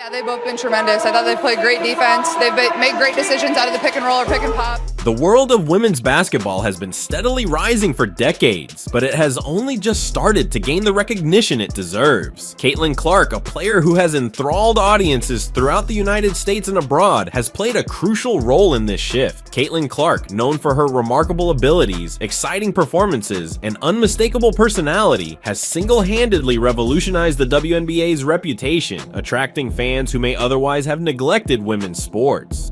Yeah, they've both been tremendous. I thought they played great defense. They've made great decisions out of the pick and roll or pick and pop. The world of women's basketball has been steadily rising for decades, but it has only just started to gain the recognition it deserves. Caitlyn Clark, a player who has enthralled audiences throughout the United States and abroad, has played a crucial role in this shift. Caitlyn Clark, known for her remarkable abilities, exciting performances, and unmistakable personality, has single-handedly revolutionized the WNBA's reputation, attracting fans who may otherwise have neglected women's sports.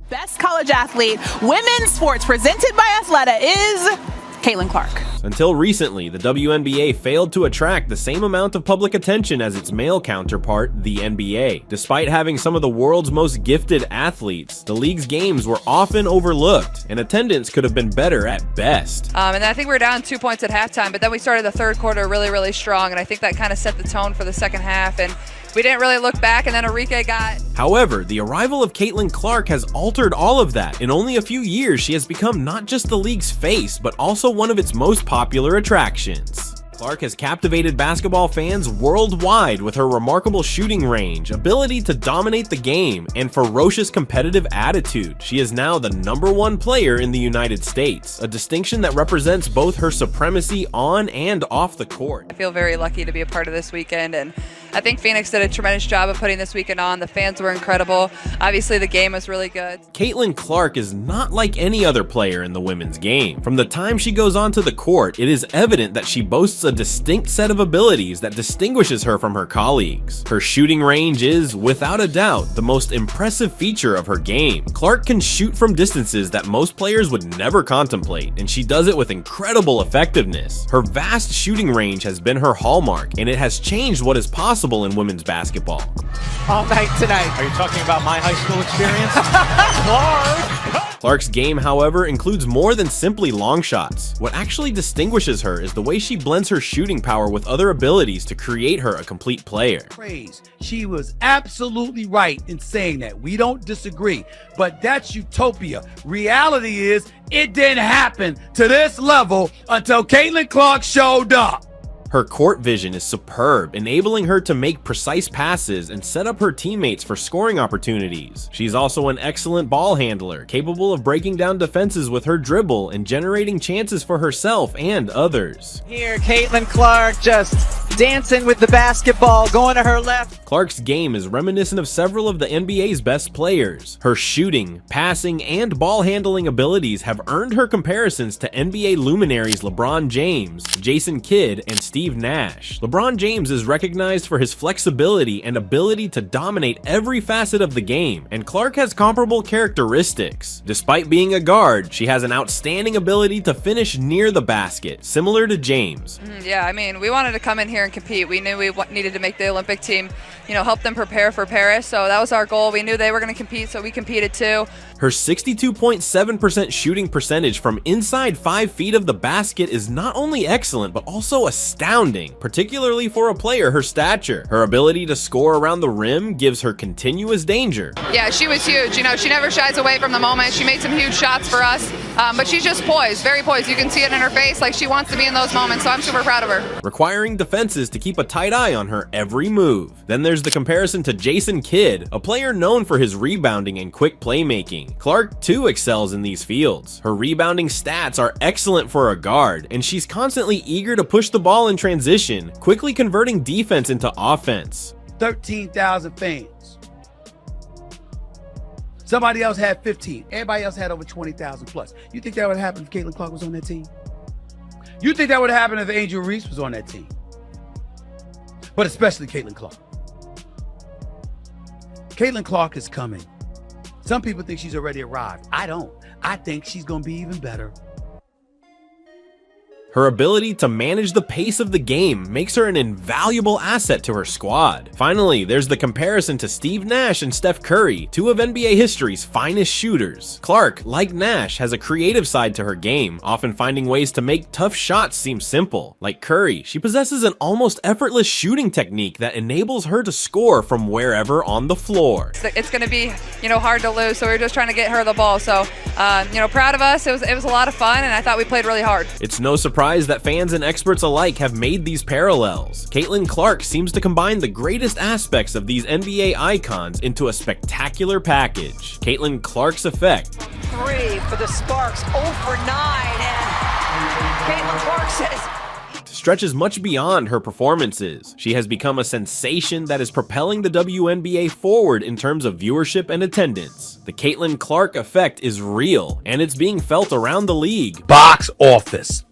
Best college athlete, women's sports presented by Athleta is Caitlyn Clark. Until recently, the WNBA failed to attract the same amount of public attention as its male counterpart, the NBA. Despite having some of the world's most gifted athletes, the league's games were often overlooked, and attendance could have been better at best. And I think we were down 2 points at halftime, but then we started the third quarter really strong, and I think that kind of set the tone for the second half, and we didn't really look back, and then Enrique got... However, the arrival of Caitlyn Clark has altered all of that. In only a few years, she has become not just the league's face, but also one of its most popular attractions. Clark has captivated basketball fans worldwide with her remarkable shooting range, ability to dominate the game, and ferocious competitive attitude. She is now the #1 player in the United States, a distinction that represents both her supremacy on and off the court. I feel very lucky to be a part of this weekend, and I think Phoenix did a tremendous job of putting this weekend on. The fans were incredible. Obviously, the game was really good. Caitlyn Clark is not like any other player in the women's game. From the time she goes onto the court, it is evident that she boasts a distinct set of abilities that distinguishes her from her colleagues. Her shooting range is, without a doubt, the most impressive feature of her game. Clark can shoot from distances that most players would never contemplate, and she does it with incredible effectiveness. Her vast shooting range has been her hallmark, and it has changed what is possible in women's basketball. All night tonight. Are you talking about my high school experience? Clark! Clark's game, however, includes more than simply long shots. What actually distinguishes her is the way she blends her shooting power with other abilities to create her a complete player. Praise. She was absolutely right in saying that. We don't disagree, but that's utopia. Reality is it didn't happen to this level until Caitlyn Clark showed up. Her court vision is superb, enabling her to make precise passes and set up her teammates for scoring opportunities. She's also an excellent ball handler, capable of breaking down defenses with her dribble and generating chances for herself and others. Here, Caitlyn Clark just dancing with the basketball, going to her left. Clark's game is reminiscent of several of the NBA's best players. Her shooting, passing, and ball handling abilities have earned her comparisons to NBA luminaries LeBron James, Jason Kidd, and Steve Nash. LeBron James is recognized for his flexibility and ability to dominate every facet of the game, and Clark has comparable characteristics. Despite being a guard, she has an outstanding ability to finish near the basket, similar to James. Yeah, I mean, we wanted to come in here and compete. We knew we needed to make the Olympic team, help them prepare for Paris, so that was our goal. We knew they were going to compete, so we competed too. Her 62.7% shooting percentage from inside 5 feet of the basket is not only excellent, but also astounding, particularly for a player her stature. Her ability to score around the rim gives her continuous danger. Yeah, she was huge. She never shies away from the moment. She made some huge shots for us, but she's just poised, very poised. You can see it in her face, like she wants to be in those moments, so I'm super proud of her. Requiring defenses to keep a tight eye on her every move. Then there's the comparison to Jason Kidd, a player known for his rebounding and quick playmaking. Clark too excels in these fields. Her rebounding stats are excellent for a guard, and she's constantly eager to push the ball in transition, quickly converting defense into offense. 13,000 fans. Somebody else had 15. Everybody else had over 20,000 plus. You think that would happen if Caitlyn Clark was on that team? You think that would happen if Angel Reese was on that team? But especially Caitlyn Clark. Caitlyn Clark is coming. Some people think she's already arrived. I don't. I think she's going to be even better. Her ability to manage the pace of the game makes her an invaluable asset to her squad. Finally, there's the comparison to Steve Nash and Steph Curry, two of NBA history's finest shooters. Clark, like Nash, has a creative side to her game, often finding ways to make tough shots seem simple. Like Curry, she possesses an almost effortless shooting technique that enables her to score from wherever on the floor. It's going to be, hard to lose, so we're just trying to get her the ball. So, proud of us. It was a lot of fun, and I thought we played really hard. It's no surprise surprised that fans and experts alike have made these parallels. Caitlyn Clark seems to combine the greatest aspects of these NBA icons into a spectacular package. Caitlyn Clark's effect. 3 for the Sparks, 0 for 9, and Caitlyn Clark says stretches much beyond her performances. She has become a sensation that is propelling the WNBA forward in terms of viewership and attendance. The Caitlyn Clark effect is real, and it's being felt around the league. Box office.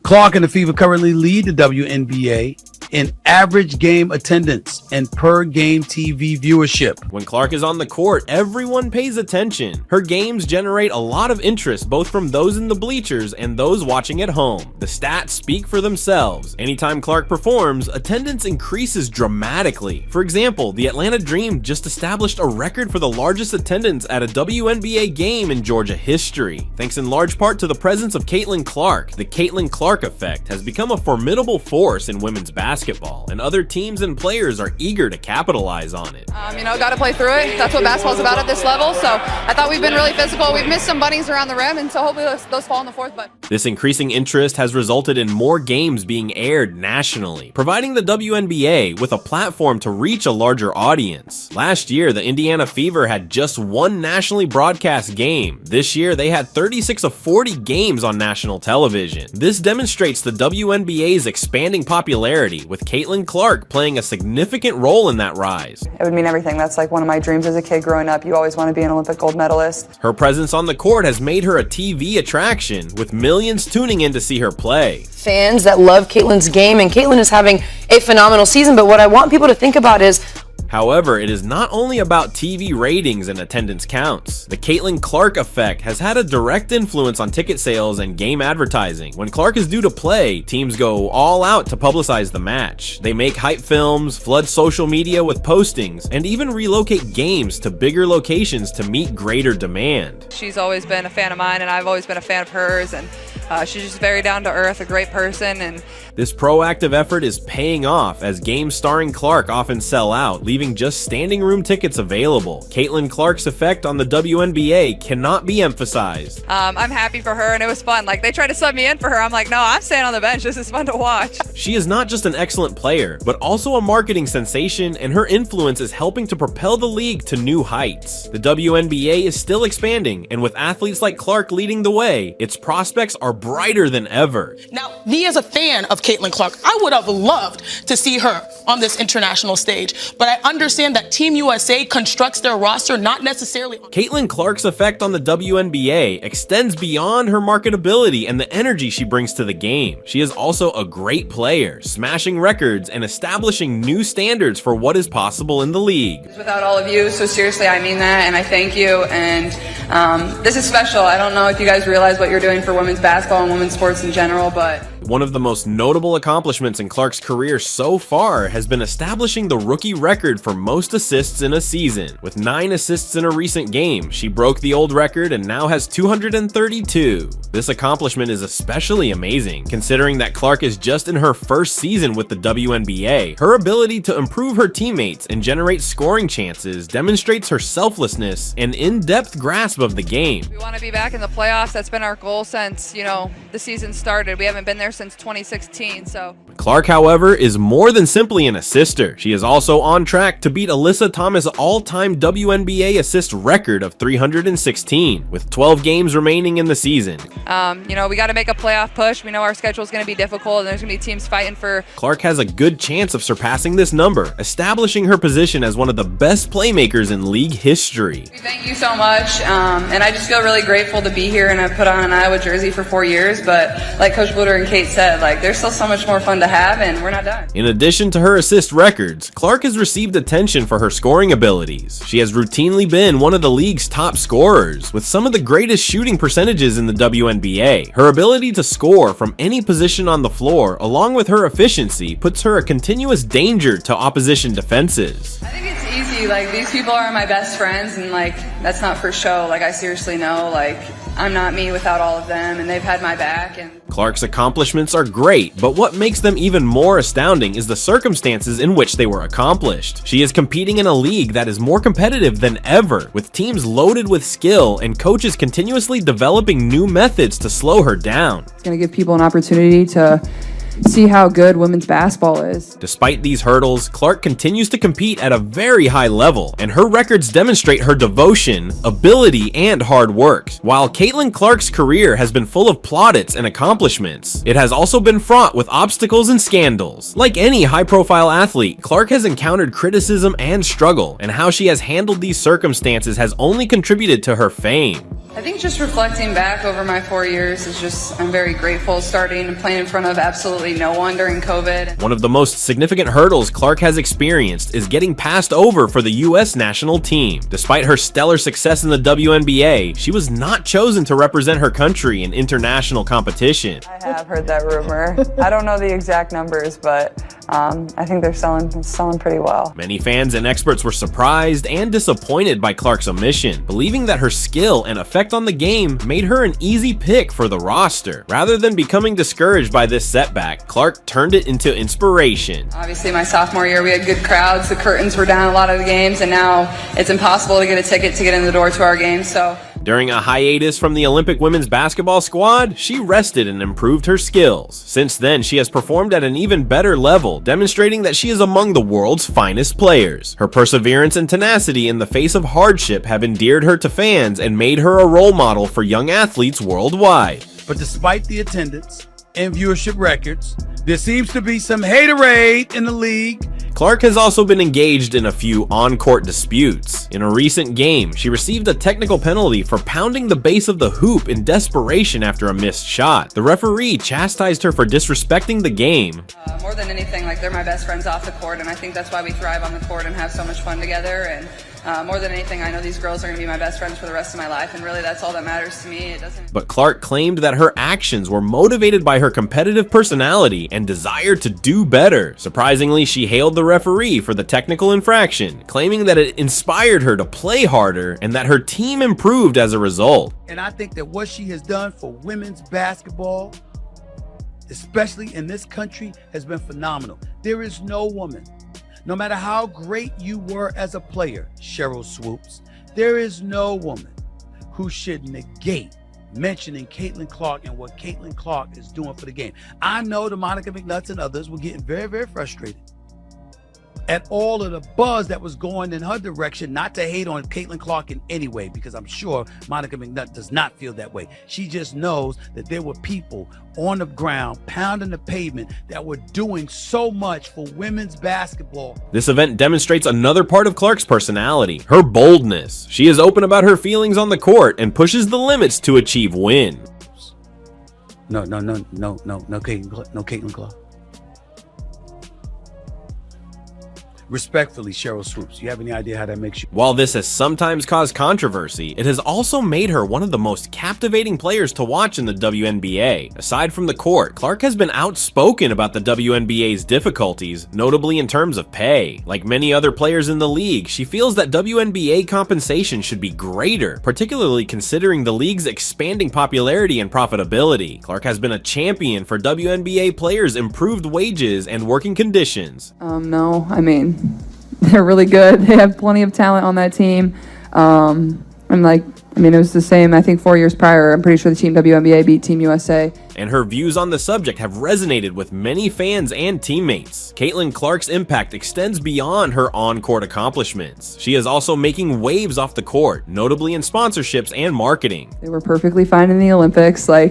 Clark and the Fever currently lead the WNBA in average game attendance and per game TV viewership. When Clark is on the court, everyone pays attention. Her games generate a lot of interest both from those in the bleachers and those watching at home. The stats speak for themselves. Anytime Clark performs, attendance increases dramatically. For example, the Atlanta Dream just established a record for the largest attendance at a WNBA game in Georgia history, thanks in large part to the presence of Caitlyn Clark. The Caitlyn Clark effect has become a formidable force in women's basketball, and other teams and players are eager to capitalize on it. Got to play through it. That's what basketball's about at this level. So I thought we've been really physical. We've missed some bunnies around the rim, and so hopefully those fall in the fourth. But this increasing interest has resulted in more games being aired nationally, providing the WNBA with a platform to reach a larger audience. Last year, the Indiana Fever had just one nationally broadcast game. This year, they had 36 of 40 games on national television. This demonstrates the WNBA's expanding popularity, with Caitlyn Clark playing a significant role in that rise. It would mean everything. That's like one of my dreams as a kid growing up. You always want to be an Olympic gold medalist. Her presence on the court has made her a TV attraction, with millions tuning in to see her play. Fans that love Caitlyn's game, and Caitlyn is having a phenomenal season, but what I want people to think about is, however, it is not only about TV ratings and attendance counts. The Caitlyn Clark effect has had a direct influence on ticket sales and game advertising. When Clark is due to play, teams go all out to publicize the match. They make hype films, flood social media with postings, and even relocate games to bigger locations to meet greater demand. she's always been a fan of mine, and I've always been a fan of hers, and she's just very down to earth, a great person. And this proactive effort is paying off, as games starring Clark often sell out, leaving just standing room tickets available. Caitlyn Clark's effect on the WNBA cannot be emphasized. I'm happy for her, and it was fun. Like, they tried to sub me in for her. I'm like, no, I'm staying on the bench. This is fun to watch. She is not just an excellent player, but also a marketing sensation, and her influence is helping to propel the league to new heights. The WNBA is still expanding, and with athletes like Clark leading the way, its prospects are brighter than ever. Now, me as a fan of Caitlyn Clark, I would have loved to see her on this international stage, but I understand that Team USA constructs their roster not necessarily. Caitlyn Clark's effect on the WNBA extends beyond her marketability and the energy she brings to the game. She is also a great player, smashing records and establishing new standards for what is possible in the league. Without all of you, so seriously, I mean that, and I thank you. And this is special. I don't know if you guys realize what you're doing for women's basketball and women's sports in general, but one of the most notable accomplishments in Clark's career so far has been establishing the rookie record for most assists in a season. With 9 assists in a recent game, she broke the old record and now has 232. This accomplishment is especially amazing, considering that Clark is just in her first season with the WNBA. Her ability to improve her teammates and generate scoring chances demonstrates her selflessness and in-depth grasp of the game. we want to be back in the playoffs. That's been our goal since, the season started. We haven't been there since 2016, so. Clark, however, is more than simply an assister. She is also on track to beat Alyssa Thomas' all-time WNBA assist record of 316, with 12 games remaining in the season. We got to make a playoff push. We know our schedule is going to be difficult, and there's going to be teams fighting for. Clark has a good chance of surpassing this number, establishing her position as one of the best playmakers in league history. Thank you so much, and I just feel really grateful to be here, and I've put on an Iowa jersey for 4 years, but like Coach Bluder and Kate said, there's still so much more fun to have, and we're not done. In addition to her assist records, Clark has received attention for her scoring abilities. She has routinely been one of the league's top scorers, with some of the greatest shooting percentages in the WNBA. Her ability to score from any position on the floor, along with her efficiency, puts her a continuous danger to opposition defenses. I think it's easy. These people are my best friends, and that's not for show. I seriously know, I'm not me without all of them, and they've had my back. And Clark's accomplishments are great, but what makes them even more astounding is the circumstances in which they were accomplished. She is competing in a league that is more competitive than ever, with teams loaded with skill and coaches continuously developing new methods to slow her down. It's going to give people an opportunity to see how good women's basketball is. Despite these hurdles, Clark continues to compete at a very high level, and her records demonstrate her devotion, ability, and hard work. While Caitlyn Clark's career has been full of plaudits and accomplishments, it has also been fraught with obstacles and scandals. Like any high-profile athlete, Clark has encountered criticism and struggle, and how she has handled these circumstances has only contributed to her fame. I think just reflecting back over my 4 years is just, I'm very grateful, starting and playing in front of absolutely no one during COVID. One of the most significant hurdles Clark has experienced is getting passed over for the U.S. national team. Despite her stellar success in the WNBA, she was not chosen to represent her country in international competition. I have heard that rumor. I don't know the exact numbers, but I think they're selling pretty well. Many fans and experts were surprised and disappointed by Clark's omission, believing that her skill and effect on the game made her an easy pick for the roster. Rather than becoming discouraged by this setback, Clark turned it into inspiration. Obviously, my sophomore year, we had good crowds. The curtains were down a lot of the games, and now it's impossible to get a ticket to get in the door to our games. So during a hiatus from the Olympic women's basketball squad, she rested and improved her skills. Since then, she has performed at an even better level, demonstrating that she is among the world's finest players. Her perseverance and tenacity in the face of hardship have endeared her to fans and made her a role model for young athletes worldwide. But despite the attendance and viewership records, there seems to be some haterade in the league. Clark has also been engaged in a few on-court disputes. In a recent game, she received a technical penalty for pounding the base of the hoop in desperation after a missed shot. The referee chastised her for disrespecting the game. More than anything, like, they're my best friends off the court, and I think that's why we thrive on the court and have so much fun together. And more than anything, I know these girls are going to be my best friends for the rest of my life, and really that's all that matters to me. But Clark claimed that her actions were motivated by her competitive personality and desire to do better. Surprisingly, she hailed the referee for the technical infraction, claiming that it inspired her to play harder and that her team improved as a result. And I think that what she has done for women's basketball, especially in this country, has been phenomenal. There is no woman, no matter how great you were as a player, Cheryl Swoopes, there is no woman who should negate mentioning Caitlyn Clark and what Caitlyn Clark is doing for the game. I know the Monica McNutts and others were getting very, very frustrated at all of the buzz that was going in her direction, not to hate on Caitlyn Clark in any way, because I'm sure Monica McNutt does not feel that way. She just knows that there were people on the ground pounding the pavement that were doing so much for women's basketball. This event demonstrates another part of Clark's personality, her boldness. She is open about her feelings on the court and pushes the limits to achieve wins. No, Caitlyn Clark. Respectfully, Cheryl Swoopes, you have any idea how that makes you? While this has sometimes caused controversy, it has also made her one of the most captivating players to watch in the WNBA. Aside from the court, Clark has been outspoken about the WNBA's difficulties, notably in terms of pay. Like many other players in the league, she feels that WNBA compensation should be greater, particularly considering the league's expanding popularity and profitability. Clark has been a champion for WNBA players' improved wages and working conditions. No, I mean, they're really good. They have plenty of talent on that team. It was the same, I think 4 years prior. I'm pretty sure the Team WNBA beat Team USA. And her views on the subject have resonated with many fans and teammates. Caitlyn Clark's impact extends beyond her on-court accomplishments. She is also making waves off the court, notably in sponsorships and marketing. They were perfectly fine in the Olympics. I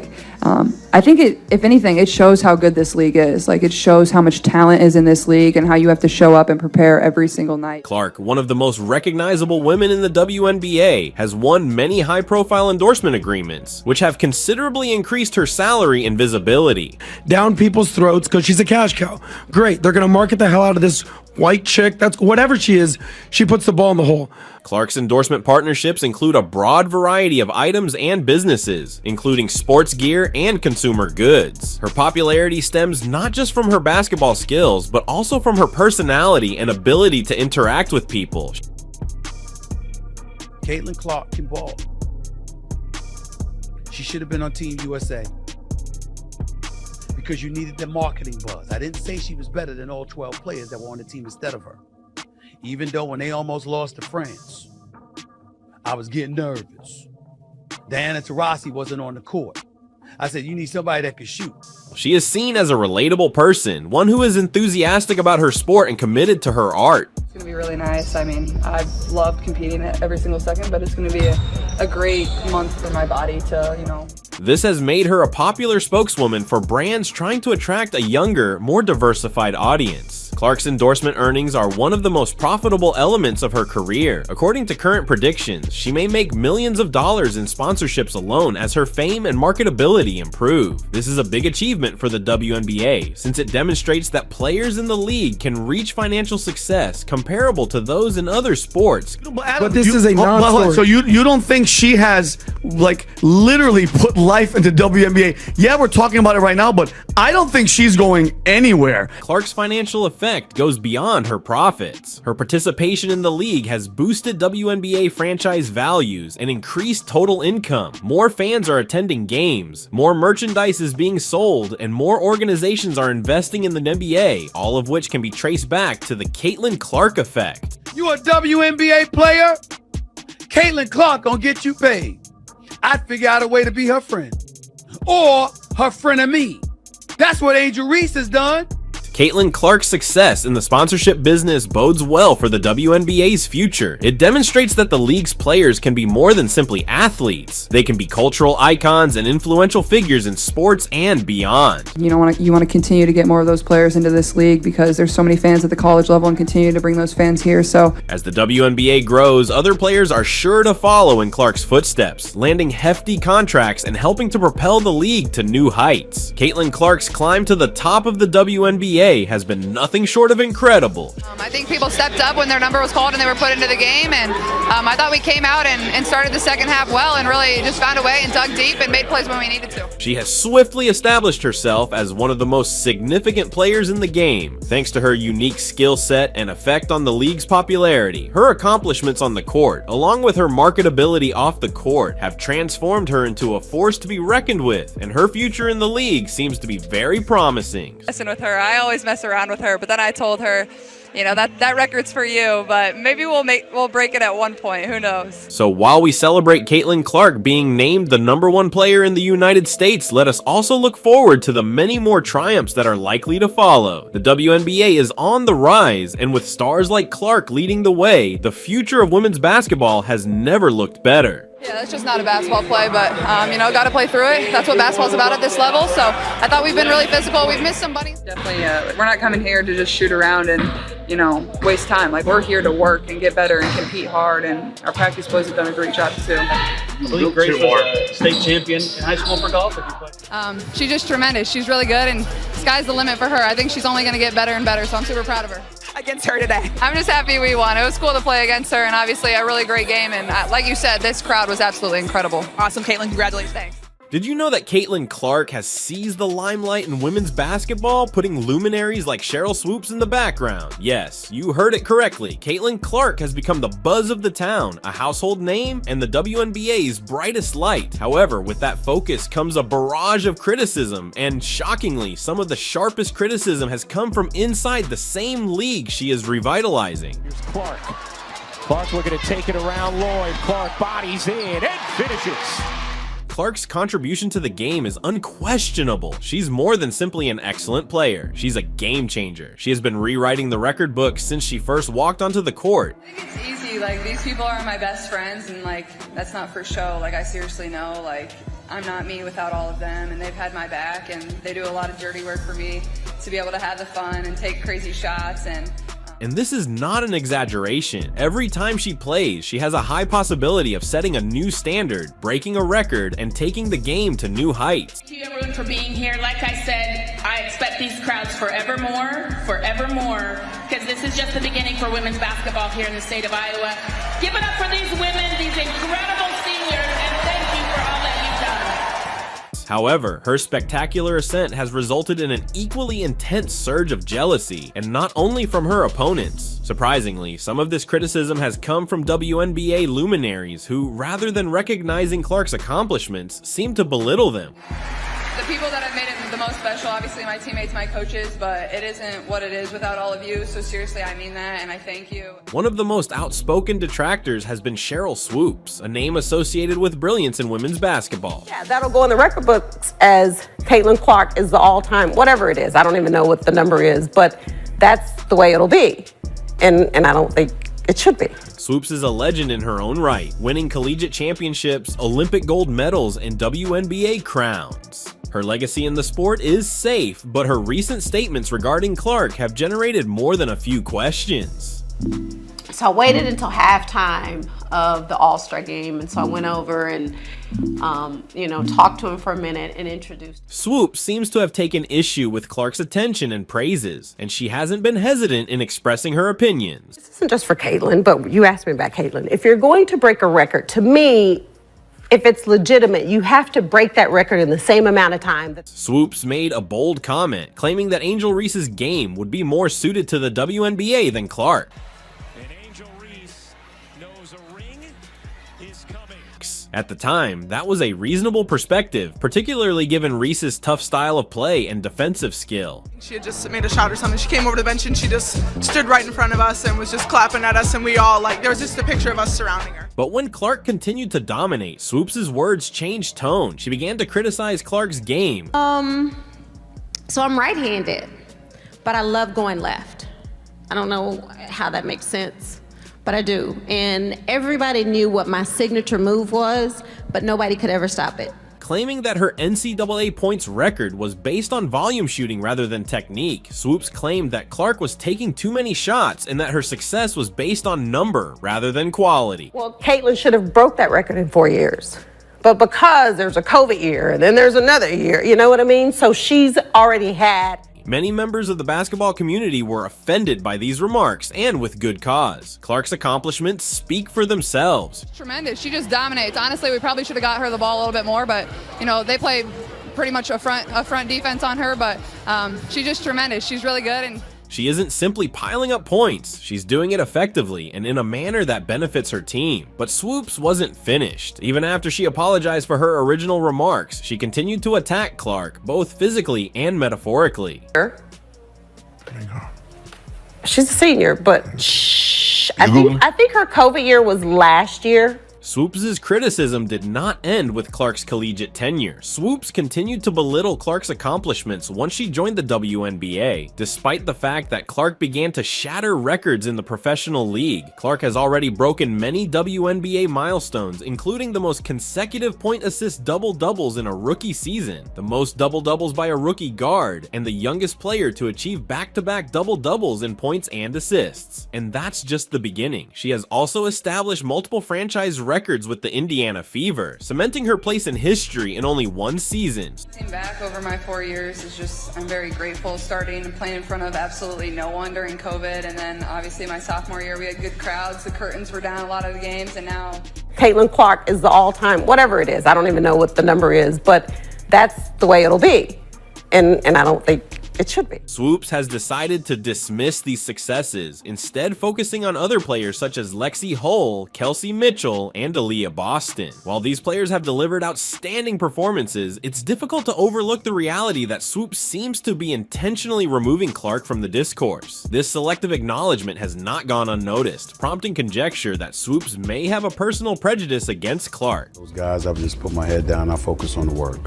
think if anything, it shows how good this league is. It shows how much talent is in this league and how you have to show up and prepare every single night. Clark, one of the most recognizable women in the WNBA, has won many high-profile endorsement agreements, which have considerably increased her salary and visibility. Down people's throats because she's a cash cow. Great, they're gonna market the hell out of this white chick. That's whatever she is. She puts the ball in the hole. Clark's endorsement partnerships include a broad variety of items and businesses, including sports gear and consumer goods. Her popularity stems not just from her basketball skills, but also from her personality and ability to interact with people. Caitlyn Clark can ball. She should have been on Team USA because you needed the marketing buzz. I didn't say she was better than all 12 players that were on the team instead of her. Even though when they almost lost to France, I was getting nervous. Diana Taurasi wasn't on the court. I said, you need somebody that can shoot. She is seen as a relatable person, one who is enthusiastic about her sport and committed to her art. It's going to be really nice. I mean, I've loved competing every single second, but it's going to be a great month for my body to, you know. This has made her a popular spokeswoman for brands trying to attract a younger, more diversified audience. Clark's endorsement earnings are one of the most profitable elements of her career. According to current predictions, she may make millions of dollars in sponsorships alone as her fame and marketability improve. This is a big achievement for the WNBA, since it demonstrates that players in the league can reach financial success comparable to those in other sports. But this is a non-sport. So you don't think she has, like, literally put life into WNBA? Yeah, we're talking about it right now, but I don't think she's going anywhere. Clark's financial effect goes beyond her profits. Her participation in the league has boosted WNBA franchise values and increased total income. More fans are attending games, more merchandise is being sold, and more organizations are investing in the NBA, all of which can be traced back to the Caitlyn Clark effect. You a WNBA player? Caitlyn Clark gonna get you paid. I'd figure out a way to be her friend. Or her friend of me. That's what Angel Reese has done. Caitlyn Clark's success in the sponsorship business bodes well for the WNBA's future. It demonstrates that the league's players can be more than simply athletes. They can be cultural icons and influential figures in sports and beyond. You want to continue to get more of those players into this league because there's so many fans at the college level and continue to bring those fans here. So as the WNBA grows, other players are sure to follow in Clark's footsteps, landing hefty contracts and helping to propel the league to new heights. Caitlyn Clark's climb to the top of the WNBA has been nothing short of incredible. I think people stepped up when their number was called and they were put into the game, and I thought we came out and started the second half well and really just found a way and dug deep and made plays when we needed to. She has swiftly established herself as one of the most significant players in the game. Thanks to her unique skill set and effect on the league's popularity, her accomplishments on the court, along with her marketability off the court, have transformed her into a force to be reckoned with, and her future in the league seems to be very promising. Messing with her, I always mess around with her, but then I told her, you know, that record's for you, but maybe we'll break it at one point. Who knows? So while we celebrate Caitlyn Clark being named the #1 player in the United States, let us also look forward to the many more triumphs that are likely to follow. The WNBA is on the rise, and with stars like Clark leading the way, the future of women's basketball has never looked better. Yeah, that's just not a basketball play, but, you know, got to play through it. That's what basketball's about at this level, so I thought we've been really physical. We've missed some bunnies. Definitely, we're not coming here to just shoot around and, you know, waste time. Like, we're here to work and get better and compete hard, and our practice boys have done a great job, too. Great for state champion in high school for golf. She's just tremendous. She's really good, and sky's the limit for her. I think she's only going to get better and better, so I'm super proud of her. Against her today. I'm just happy we won. It was cool to play against her, and obviously a really great game. And like you said, this crowd was absolutely incredible. Awesome, Caitlyn. Congratulations. Thanks. Did you know that Caitlyn Clark has seized the limelight in women's basketball, putting luminaries like Swoopes in the background? Yes, you heard it correctly. Caitlyn Clark has become the buzz of the town, a household name, and the WNBA's brightest light. However, with that focus comes a barrage of criticism, and shockingly, some of the sharpest criticism has come from inside the same league she is revitalizing. Here's Clark. Clark looking to take it around Lloyd. Clark bodies in and finishes. Clark's contribution to the game is unquestionable. She's more than simply an excellent player. She's a game changer. She has been rewriting the record book since she first walked onto the court. I think it's easy. Like, these people are my best friends, and like, that's not for show. Like, I seriously know, like, I'm not me without all of them, and they've had my back, and they do a lot of dirty work for me to be able to have the fun and take crazy shots. And this is not an exaggeration. Every time she plays, she has a high possibility of setting a new standard, breaking a record, and taking the game to new heights. Thank you everyone for being here. Like I said, I expect these crowds forevermore, because this is just the beginning for women's basketball here in the state of Iowa. Give it up for these women, these incredible seniors, and thank you for all that you've done. However, her spectacular ascent has resulted in an equally intense surge of jealousy, and not only from her opponents. Surprisingly, some of this criticism has come from WNBA luminaries who, rather than recognizing Clark's accomplishments, seem to belittle them. The people that have made it the most special, obviously my teammates, my coaches, but it isn't what it is without all of you, so seriously, I mean that, and I thank you. One of the most outspoken detractors has been Swoopes, a name associated with brilliance in women's basketball. Yeah, that'll go in the record books as Caitlyn Clark is the all-time, whatever it is. I don't even know what the number is, but that's the way it'll be, and I don't think it should be. Swoopes is a legend in her own right, winning collegiate championships, Olympic gold medals, and WNBA crowns. Her legacy in the sport is safe, but her recent statements regarding Clark have generated more than a few questions. So I waited until halftime of the All-Star game, and so I went over and, talked to him for a minute and introduced him. Swoopes seems to have taken issue with Clark's attention and praises, and she hasn't been hesitant in expressing her opinions. This isn't just for Caitlyn, but you asked me about Caitlyn. If you're going to break a record, to me, if it's legitimate, you have to break that record in the same amount of time. Swoopes made a bold comment, claiming that Angel Reese's game would be more suited to the WNBA than Clark. And Angel Reese knows a ring is coming. At the time, that was a reasonable perspective, particularly given Reese's tough style of play and defensive skill. She had just made a shot or something. She came over to the bench and she just stood right in front of us and was just clapping at us, and we all, there was just a picture of us surrounding her. But when Clark continued to dominate, Swoopes' words changed tone. She began to criticize Clark's game. So I'm right-handed, but I love going left. I don't know how that makes sense, but I do. And everybody knew what my signature move was, but nobody could ever stop it. Claiming that her NCAA points record was based on volume shooting rather than technique, Swoopes claimed that Clark was taking too many shots and that her success was based on number rather than quality. Well, Caitlyn should have broke that record in 4 years. But because there's a COVID year and then there's another year, you know what I mean? So she's already had. Many members of the basketball community were offended by these remarks, and with good cause. Clark's accomplishments speak for themselves. Tremendous. She just dominates. Honestly, we probably should have got her the ball a little bit more, but they play pretty much a front defense on her, but she's just tremendous. She's really good, and she isn't simply piling up points, she's doing it effectively and in a manner that benefits her team. But Swoopes wasn't finished. Even after she apologized for her original remarks, she continued to attack Clark, both physically and metaphorically. She's a senior, but I think her COVID year was last year. Swoopes' criticism did not end with Clark's collegiate tenure. Swoopes continued to belittle Clark's accomplishments once she joined the WNBA. Despite the fact that Clark began to shatter records in the professional league, Clark has already broken many WNBA milestones, including the most consecutive point-assist double-doubles in a rookie season, the most double-doubles by a rookie guard, and the youngest player to achieve back-to-back double-doubles in points and assists. And that's just the beginning. She has also established multiple franchise records with the Indiana Fever, cementing her place in history in only one season. Looking back over my 4 years is just, I'm very grateful, starting and playing in front of absolutely no one during COVID, and then obviously my sophomore year we had good crowds, the curtains were down a lot of the games, and now Caitlyn Clark is the all-time, whatever it is. I don't even know what the number is, but that's the way it'll be, and I don't think it should be. Swoopes has decided to dismiss these successes, instead focusing on other players such as Lexi Hull, Kelsey Mitchell, and Aaliyah Boston. While these players have delivered outstanding performances, it's difficult to overlook the reality that Swoopes seems to be intentionally removing Clark from the discourse. This selective acknowledgement has not gone unnoticed, prompting conjecture that Swoopes may have a personal prejudice against Clark. Those guys, I've just put my head down, I focus on the work.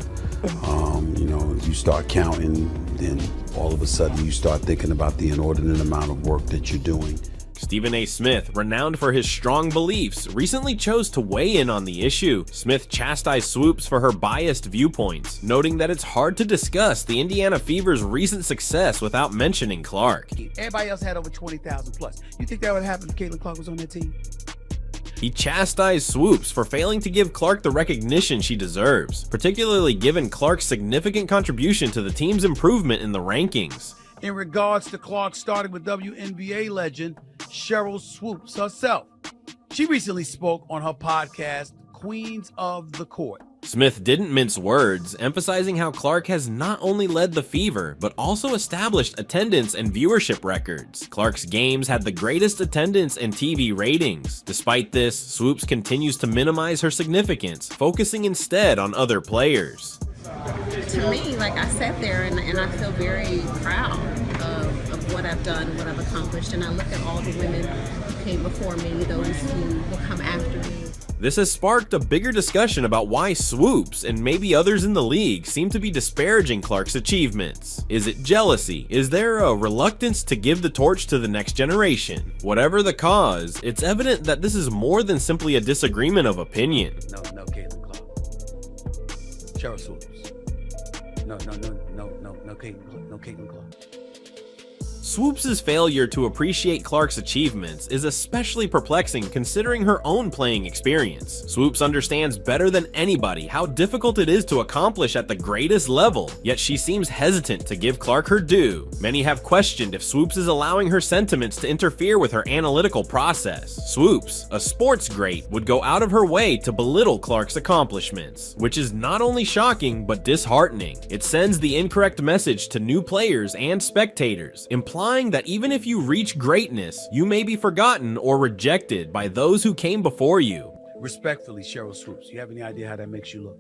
You start counting, then all of a sudden you start thinking about the inordinate amount of work that you're doing. Stephen A. Smith, renowned for his strong beliefs, recently chose to weigh in on the issue. Smith chastised Swoopes for her biased viewpoints, noting that it's hard to discuss the Indiana Fever's recent success without mentioning Clark. Everybody else had over 20,000 plus. You think that would happen if Caitlyn Clark was on that team? He chastised Swoopes for failing to give Clark the recognition she deserves, particularly given Clark's significant contribution to the team's improvement in the rankings. In regards to Clark, starting with WNBA legend Cheryl Swoopes herself. She recently spoke on her podcast, Queens of the Court. Smith didn't mince words, emphasizing how Clark has not only led the Fever, but also established attendance and viewership records. Clark's games had the greatest attendance and TV ratings. Despite this, Swoopes continues to minimize her significance, focusing instead on other players. To me, like, I sat there and I feel very proud of what I've done, what I've accomplished, and I look at all the women who came before me, those who will come after me. This has sparked a bigger discussion about why Swoopes, and maybe others in the league, seem to be disparaging Clark's achievements. Is it jealousy? Is there a reluctance to give the torch to the next generation? Whatever the cause, it's evident that this is more than simply a disagreement of opinion. No, Caitlyn Clark. Cheryl Swoopes. No, Caitlyn Clark. Swoopes' failure to appreciate Clark's achievements is especially perplexing considering her own playing experience. Swoopes understands better than anybody how difficult it is to accomplish at the greatest level, yet she seems hesitant to give Clark her due. Many have questioned if Swoopes is allowing her sentiments to interfere with her analytical process. Swoopes, a sports great, would go out of her way to belittle Clark's accomplishments, which is not only shocking but disheartening. It sends the incorrect message to new players and spectators, implying that even if you reach greatness, you may be forgotten or rejected by those who came before you. Respectfully, Cheryl Swoopes, you have any idea how that makes you look?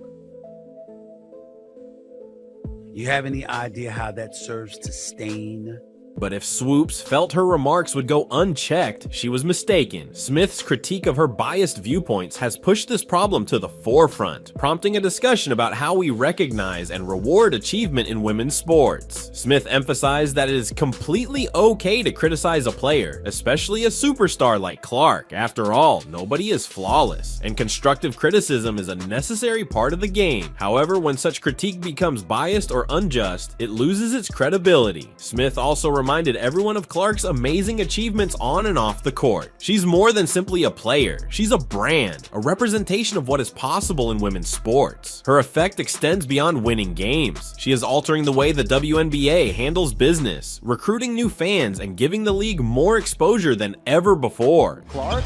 You have any idea how that serves to stain? But if Swoopes felt her remarks would go unchecked, she was mistaken. Smith's critique of her biased viewpoints has pushed this problem to the forefront, prompting a discussion about how we recognize and reward achievement in women's sports. Smith emphasized that it is completely okay to criticize a player, especially a superstar like Clark. After all, nobody is flawless, and constructive criticism is a necessary part of the game. However, when such critique becomes biased or unjust, it loses its credibility. Smith also reminded everyone of Clark's amazing achievements on and off the court. She's more than simply a player. She's a brand, a representation of what is possible in women's sports. Her effect extends beyond winning games. She is altering the way the WNBA handles business, recruiting new fans, and giving the league more exposure than ever before. Clark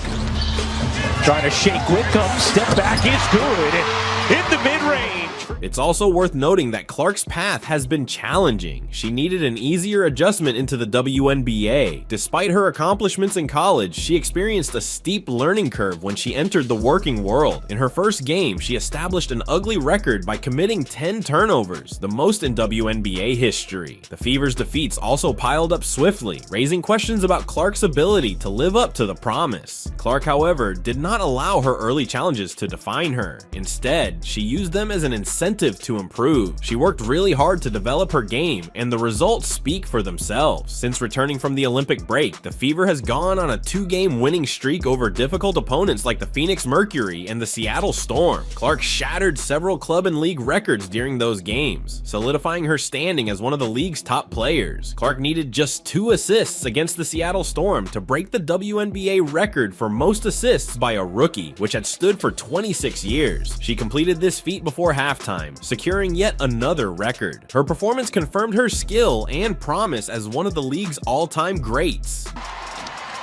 trying to shake Wickham. Step back is good in the mid-range. It's also worth noting that Clark's path has been challenging. She needed an easier adjustment into the WNBA. Despite her accomplishments in college, she experienced a steep learning curve when she entered the working world. In her first game, she established an ugly record by committing 10 turnovers, the most in WNBA history. The Fever's defeats also piled up swiftly, raising questions about Clark's ability to live up to the promise. Clark, however, did not allow her early challenges to define her. Instead, she used them as an incentive to improve. She worked really hard to develop her game, and the results speak for themselves. Since returning from the Olympic break, the Fever has gone on a 2-game winning streak over difficult opponents like the Phoenix Mercury and the Seattle Storm. Clark shattered several club and league records during those games, solidifying her standing as one of the league's top players. Clark needed just 2 assists against the Seattle Storm to break the WNBA record for most assists by a rookie, which had stood for 26 years. She completed this feat before halftime, securing yet another record. Her performance confirmed her skill and promise as one of the league's all-time greats.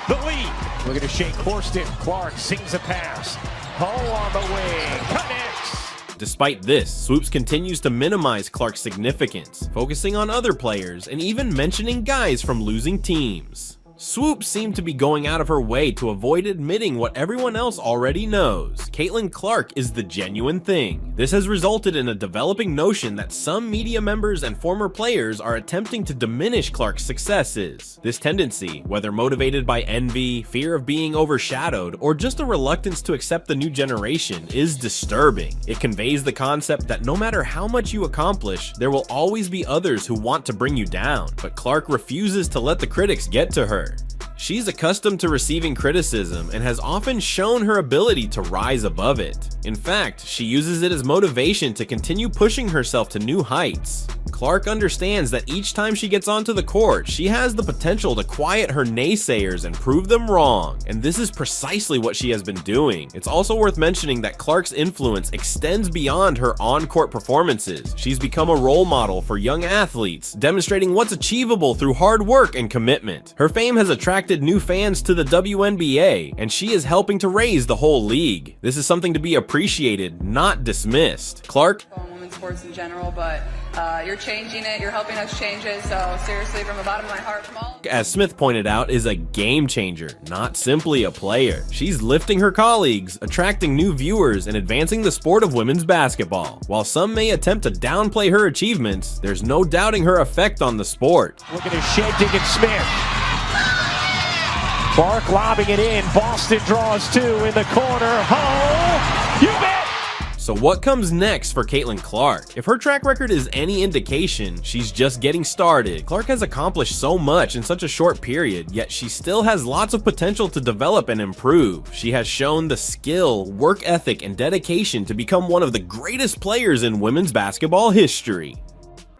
The lead. Look at a shake Horston. Clark sings a pass. Hull on the wing. Connects. Despite this, Swoopes continues to minimize Clark's significance, focusing on other players and even mentioning guys from losing teams. Swoopes seemed to be going out of her way to avoid admitting what everyone else already knows. Caitlyn Clark is the genuine thing. This has resulted in a developing notion that some media members and former players are attempting to diminish Clark's successes. This tendency, whether motivated by envy, fear of being overshadowed, or just a reluctance to accept the new generation, is disturbing. It conveys the concept that no matter how much you accomplish, there will always be others who want to bring you down, but Clark refuses to let the critics get to her. She's accustomed to receiving criticism and has often shown her ability to rise above it. In fact, she uses it as motivation to continue pushing herself to new heights. Clark understands that each time she gets onto the court, she has the potential to quiet her naysayers and prove them wrong, and this is precisely what she has been doing. It's also worth mentioning that Clark's influence extends beyond her on-court performances. She's become a role model for young athletes, demonstrating what's achievable through hard work and commitment. Her fame has attracted new fans to the WNBA, and she is helping to raise the whole league. This is something to be appreciated appreciated, not dismissed. Clark, women's sports in general, but you're changing it, you're helping us change it, so seriously, from the bottom of my heart, from all as Smith pointed out, is a game changer, not simply a player. She's lifting her colleagues, attracting new viewers, and advancing the sport of women's basketball. While some may attempt to downplay her achievements, there's no doubting her effect on the sport. Look at his Shenton and Smith. Clark lobbing it in. Boston draws two in the corner. Oh, you bet! So what comes next for Caitlyn Clark? If her track record is any indication, she's just getting started. Clark has accomplished so much in such a short period, yet she still has lots of potential to develop and improve. She has shown the skill, work ethic, and dedication to become one of the greatest players in women's basketball history.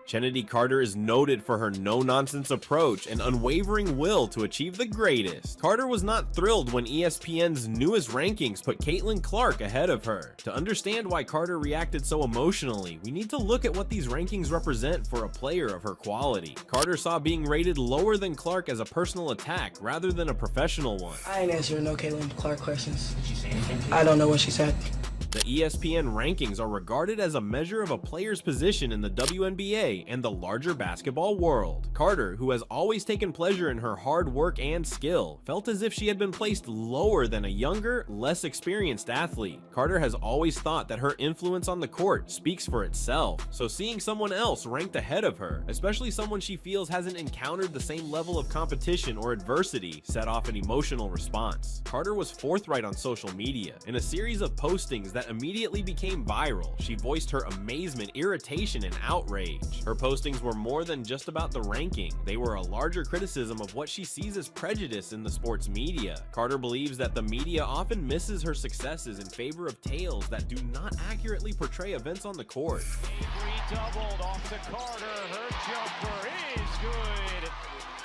Chennedy Carter is noted for her no-nonsense approach and unwavering will to achieve the greatest. Carter was not thrilled when ESPN's newest rankings put Caitlyn Clark ahead of her. To understand why Carter reacted so emotionally, we need to look at what these rankings represent for a player of her quality. Carter saw being rated lower than Clark as a personal attack rather than a professional one. I ain't answering no Caitlyn Clark questions. Did she say anything? I don't know what she said. The ESPN rankings are regarded as a measure of a player's position in the WNBA and the larger basketball world. Carter, who has always taken pleasure in her hard work and skill, felt as if she had been placed lower than a younger, less experienced athlete. Carter has always thought that her influence on the court speaks for itself, so seeing someone else ranked ahead of her, especially someone she feels hasn't encountered the same level of competition or adversity, set off an emotional response. Carter was forthright on social media. In a series of postings that immediately became viral, she voiced her amazement, irritation, and outrage. Her postings were more than just about the ranking. They were a larger criticism of what she sees as prejudice in the sports media. Carter believes that the media often misses her successes in favor of tales that do not accurately portray events on the court. Doubled off to Carter. Her jumper is good.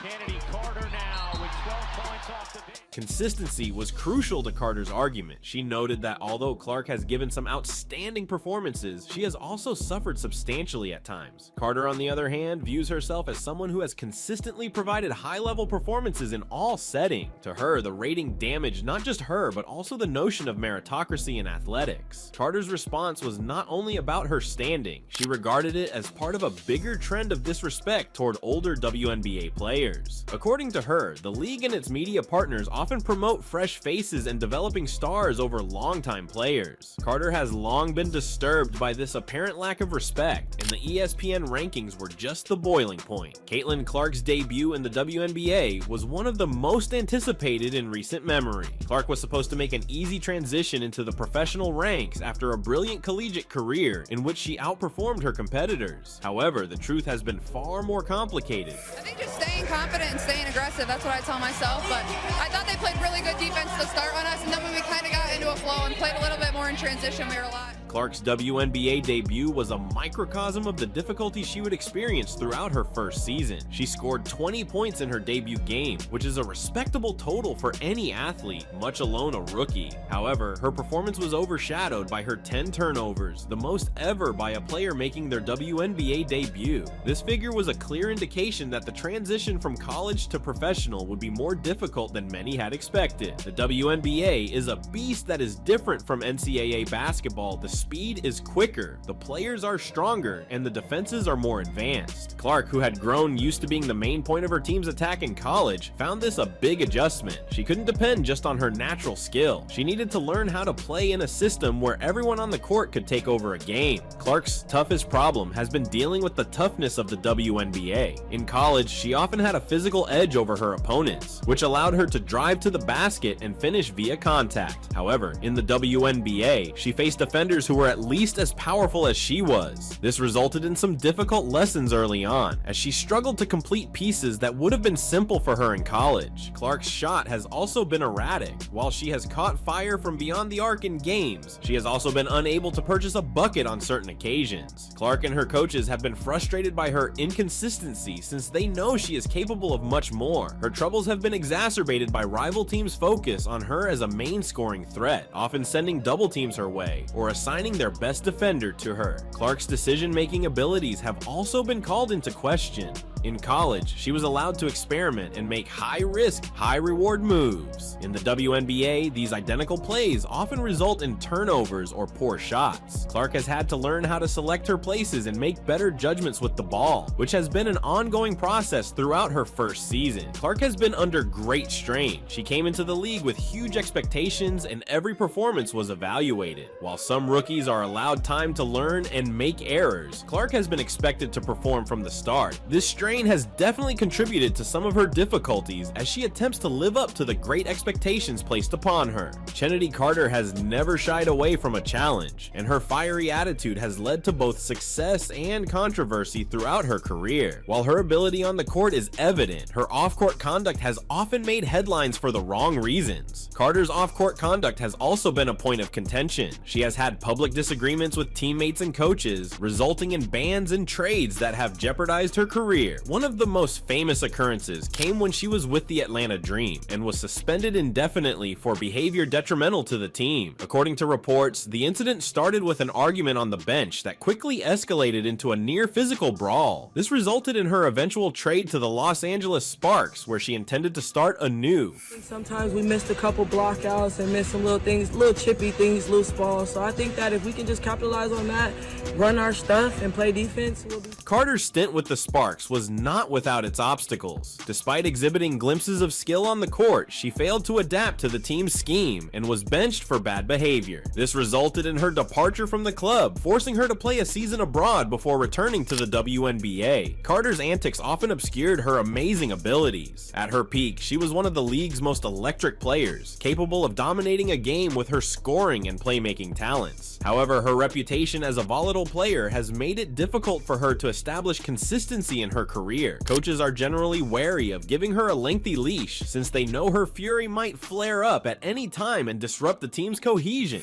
Kennedy Carter now with 12 points off the bench. Consistency was crucial to Carter's argument. She noted that although Clark has given some outstanding performances, she has also suffered substantially at times. Carter, on the other hand, views herself as someone who has consistently provided high-level performances in all settings. To her, the rating damaged not just her, but also the notion of meritocracy in athletics. Carter's response was not only about her standing, she regarded it as part of a bigger trend of disrespect toward older WNBA players. According to her, the league and its media partners often promote fresh faces and developing stars over longtime players. Carter has long been disturbed by this apparent lack of respect, and the ESPN rankings were just the boiling point. Caitlyn Clark's debut in the WNBA was one of the most anticipated in recent memory. Clark was supposed to make an easy transition into the professional ranks after a brilliant collegiate career in which she outperformed her competitors. However, the truth has been far more complicated. I think just staying confident and staying aggressive, that's what I tell myself, but I thought they played really good defense to start on us, and then when we kind of got into a flow and played a little bit more in transition, we were a lot. Clark's WNBA debut was a microcosm of the difficulties she would experience throughout her first season. She scored 20 points in her debut game, which is a respectable total for any athlete, much alone a rookie. However, her performance was overshadowed by her 10 turnovers, the most ever by a player making their WNBA debut. This figure was a clear indication that the transition from college to professional would be more difficult than many had expected. The WNBA is a beast that is different from NCAA basketball. The speed is quicker, the players are stronger, and the defenses are more advanced. Clark, who had grown used to being the main point of her team's attack in college, found this a big adjustment. She couldn't depend just on her natural skill. She needed to learn how to play in a system where everyone on the court could take over a game. Clark's toughest problem has been dealing with the toughness of the WNBA. In college, she often had a physical edge over her opponents, which allowed her to drive to the basket and finish via contact. However, in the WNBA, she faced defenders who were at least as powerful as she was. This resulted in some difficult lessons early on, as she struggled to complete pieces that would have been simple for her in college. Clark's shot has also been erratic. While she has caught fire from beyond the arc in games, she has also been unable to purchase a bucket on certain occasions. Clark and her coaches have been frustrated by her inconsistency since they know she is capable of much more. Her troubles have been exacerbated by rival teams' focus on her as a main scoring threat, often sending double teams her way or assigning their best defender to her. Clark's decision-making abilities have also been called into question. In college, she was allowed to experiment and make high-risk, high-reward moves. In the WNBA, these identical plays often result in turnovers or poor shots. Clark has had to learn how to select her places and make better judgments with the ball, which has been an ongoing process throughout her first season. Clark has been under great strain. She came into the league with huge expectations and every performance was evaluated. While some rookies are allowed time to learn and make errors, Clark has been expected to perform from the start. This strain has definitely contributed to some of her difficulties as she attempts to live up to the great expectations placed upon her. Caitlyn Carter has never shied away from a challenge, and her fiery attitude has led to both success and controversy throughout her career. While her ability on the court is evident, her off-court conduct has often made headlines for the wrong reasons. Carter's off-court conduct has also been a point of contention. She has had public disagreements with teammates and coaches, resulting in bans and trades that have jeopardized her career. One of the most famous occurrences came when she was with the Atlanta Dream and was suspended indefinitely for behavior detrimental to the team. According to reports, the incident started with an argument on the bench that quickly escalated into a near physical brawl. This resulted in her eventual trade to the Los Angeles Sparks, where she intended to start anew. Sometimes we missed a couple blockouts and missed some little things, little chippy things, loose balls. So I think that if we can just capitalize on that, run our stuff, and play defense, we'll be... Carter's stint with the Sparks was not without its obstacles. Despite exhibiting glimpses of skill on the court, she failed to adapt to the team's scheme and was benched for bad behavior. This resulted in her departure from the club, forcing her to play a season abroad before returning to the WNBA. Carter's antics often obscured her amazing abilities. At her peak, she was one of the league's most electric players, capable of dominating a game with her scoring and playmaking talents. However, her reputation as a volatile player has made it difficult for her to establish consistency in her career. Coaches are generally wary of giving her a lengthy leash since they know her fury might flare up at any time and disrupt the team's cohesion.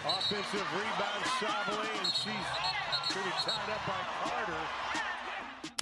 Offensive rebound, Savale, and she's pretty tied up by Carter.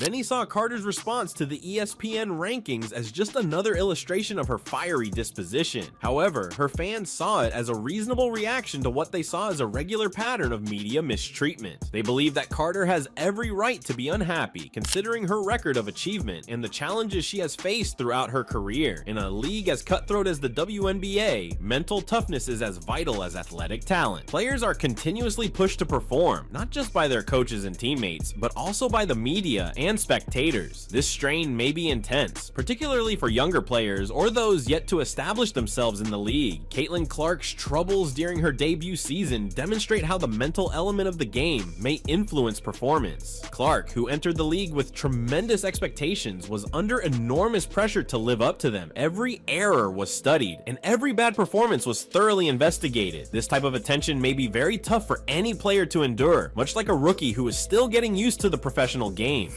Many saw Carter's response to the ESPN rankings as just another illustration of her fiery disposition. However, her fans saw it as a reasonable reaction to what they saw as a regular pattern of media mistreatment. They believe that Carter has every right to be unhappy, considering her record of achievement and the challenges she has faced throughout her career. In a league as cutthroat as the WNBA, mental toughness is as vital as athletic talent. Players are continuously pushed to perform, not just by their coaches and teammates, but also by the media and spectators. This strain may be intense, particularly for younger players or those yet to establish themselves in the league. Caitlyn Clark's troubles during her debut season demonstrate how the mental element of the game may influence performance. Clark, who entered the league with tremendous expectations, was under enormous pressure to live up to them. Every error was studied, and every bad performance was thoroughly investigated. This type of attention may be very tough for any player to endure, much like a rookie who is still getting used to the professional game.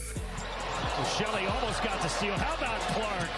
Shelley almost got the steal. How about Clark?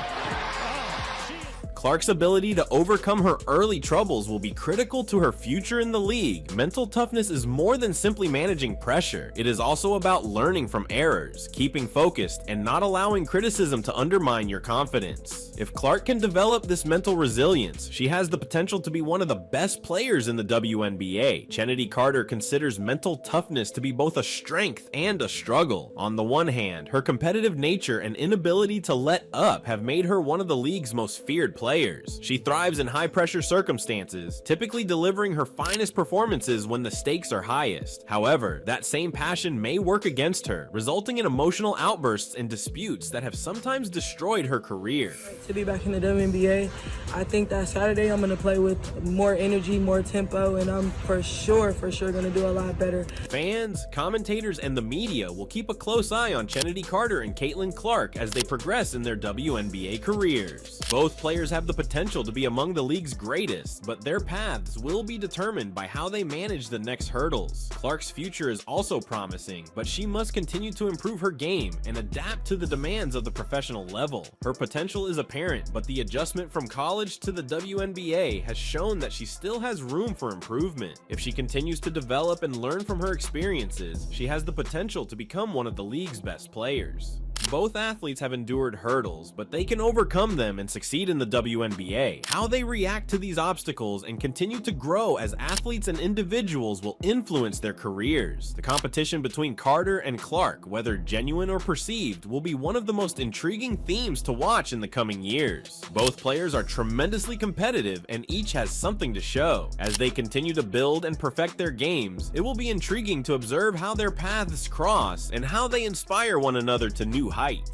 Clark's ability to overcome her early troubles will be critical to her future in the league. Mental toughness is more than simply managing pressure. It is also about learning from errors, keeping focused, and not allowing criticism to undermine your confidence. If Clark can develop this mental resilience, she has the potential to be one of the best players in the WNBA. Caitlyn Carter considers mental toughness to be both a strength and a struggle. On the one hand, her competitive nature and inability to let up have made her one of the league's most feared players. She thrives in high-pressure circumstances, typically delivering her finest performances when the stakes are highest. However, that same passion may work against her, resulting in emotional outbursts and disputes that have sometimes destroyed her career. To be back in the WNBA, I think that Saturday I'm going to play with more energy, more tempo, and I'm for sure going to do a lot better. Fans, commentators, and the media will keep a close eye on Caitlyn Carter and Caitlyn Clark as they progress in their WNBA careers. Both players have the potential to be among the league's greatest, but their paths will be determined by how they manage the next hurdles. Clark's future is also promising, but she must continue to improve her game and adapt to the demands of the professional level. Her potential is apparent, but the adjustment from college to the WNBA has shown that she still has room for improvement. If she continues to develop and learn from her experiences, she has the potential to become one of the league's best players. Both athletes have endured hurdles, but they can overcome them and succeed in the WNBA. How they react to these obstacles and continue to grow as athletes and individuals will influence their careers. The competition between Carter and Clark, whether genuine or perceived, will be one of the most intriguing themes to watch in the coming years. Both players are tremendously competitive and each has something to show. As they continue to build and perfect their games, it will be intriguing to observe how their paths cross and how they inspire one another to new heights.